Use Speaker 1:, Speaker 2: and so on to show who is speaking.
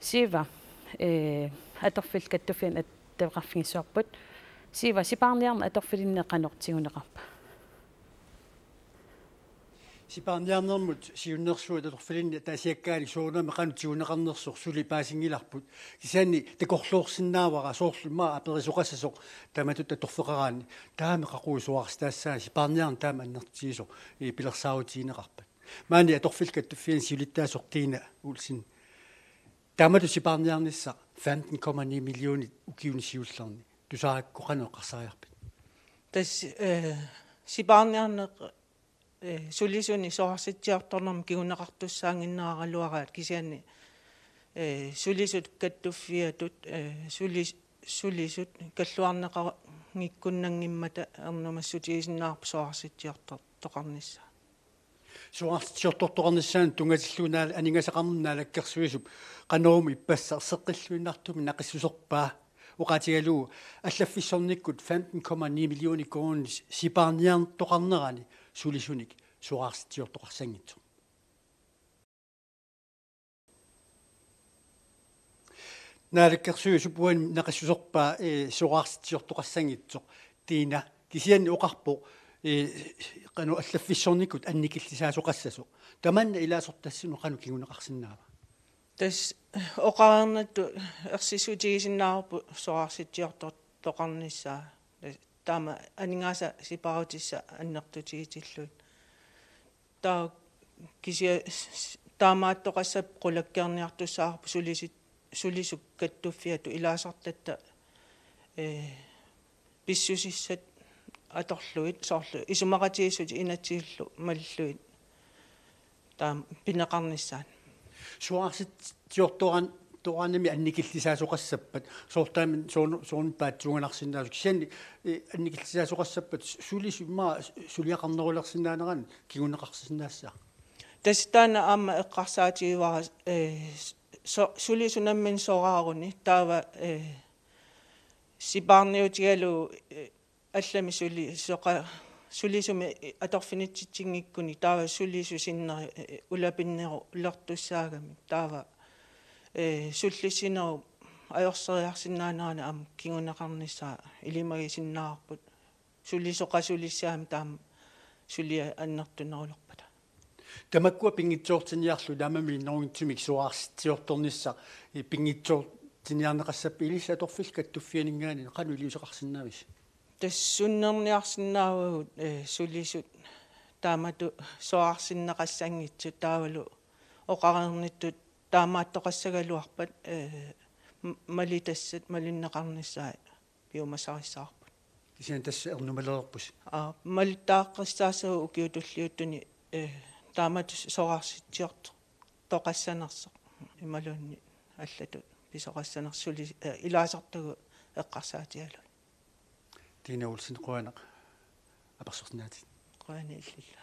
Speaker 1: Siva atorfil kattufian attaqarfigissuarput siva sipaarniarma atorfilinneqanortiguneqarpa
Speaker 2: сипаарниарнэрмут сиуннерсуут аторфилинни таасиаккаали суунами qanutigunеqarnersor сули паасингиларпут кисаани такорлуорсинаавара соорлума аперисоқассасоқ таматут аторфеқараани таами қақуи суарс таассаа сипаарниарн таама аннертигисо пилерсаавутигинеқарпат маани аторфилкаттуффиан сиулиттаасортиина улсин тамату сипаарниарнisса 15,9 миллиони укиунисиуллерни тусааккоқанеқарсариарпит
Speaker 3: тас сипаарниарнеқ сулисуни соорситсиарторнерм кигунеқартуссаангиннераралуараат кисиани сулисут каттуффиатут сулисут каллуарнеқарнгиккуннангиммата ернумассутигисиннаарпу соорситсиартор тоқарнisса
Speaker 2: суарситсиортортоқарниссаан тунгатиллунаала анингасақарннаалаккерсуисуп қанорум иппассар сеққиллуиннартуми нақиссусерпаа уқатигалуу аллаффиссорниккут 15,9 миллиони кроон сипаарниарн тоқарнерани сулисуник суарситсиортоқарсангитсо наалаккерсуисупуан нақиссусерпаа суарситсиортоқарсангитсо тиина кисианни оқарпо qanu allafissornikut annikillisaasuqassasuq tamanna ilaasорtassinu qanu kiguneqarsinnaava
Speaker 3: tas oqaarnattu ersisutigisinnaarpu soarsitsiortor toqarnissaa taama aningaasa siparutissa annertutigitillut taa kisia taamaattoqassap qulakkiarniartussaarpu sulisuk kattuffiatu ilaasartatta pissusissat atorluit soorlu isumaqatigisut inatsiillu malluit taam pineqarnissaan
Speaker 2: suarsitsiortoran toranami annikillisaasuqassappat soortaamin soornippaatsuunganarsinnaasu kisianni annikillisaasuqassappat sulisummaa suliaqarnerulersinnaaneran kiguneqarsinnaassaa
Speaker 3: tastaana aamma eqqarsaatigiwara sulisunammin soraaruni taava sipaarniutigalu allami sulisumi atorfinitsitsingikkuni taava sulisu sinneri ulapinneru ulertussaagami taava sullissineru ajorseriarsinnaanerana am kiguneqarnissaa ilimagisinnаарput sulisoqasulissaami taam sulia annertunerulerpata
Speaker 2: tamakkua pingitsoortiniarlu taamami innerungitsumik suarsitsiortornissa pingitsoortiniarneqassappi ilissa atorfil kattuffianingaani qanu iliuseqarsinnaavis tassunnerniarsinnaavugut sulisut taamatu soarsinneqassangitsut taavalu oqarernittut taamaattoqassagaluarpat malitassat malinneqarnissaa piumassarissaarput kisian tassa ernumalerpus
Speaker 3: malittaaqqissaasuu ukiutulliuttuni taamatu soarsitsiort toqassanerseq imalunni аллатут писоқассанерсули илаасартагу эққарсаатигалу
Speaker 2: Tiina ulsin qoanaq apersornaati
Speaker 3: qoani illilla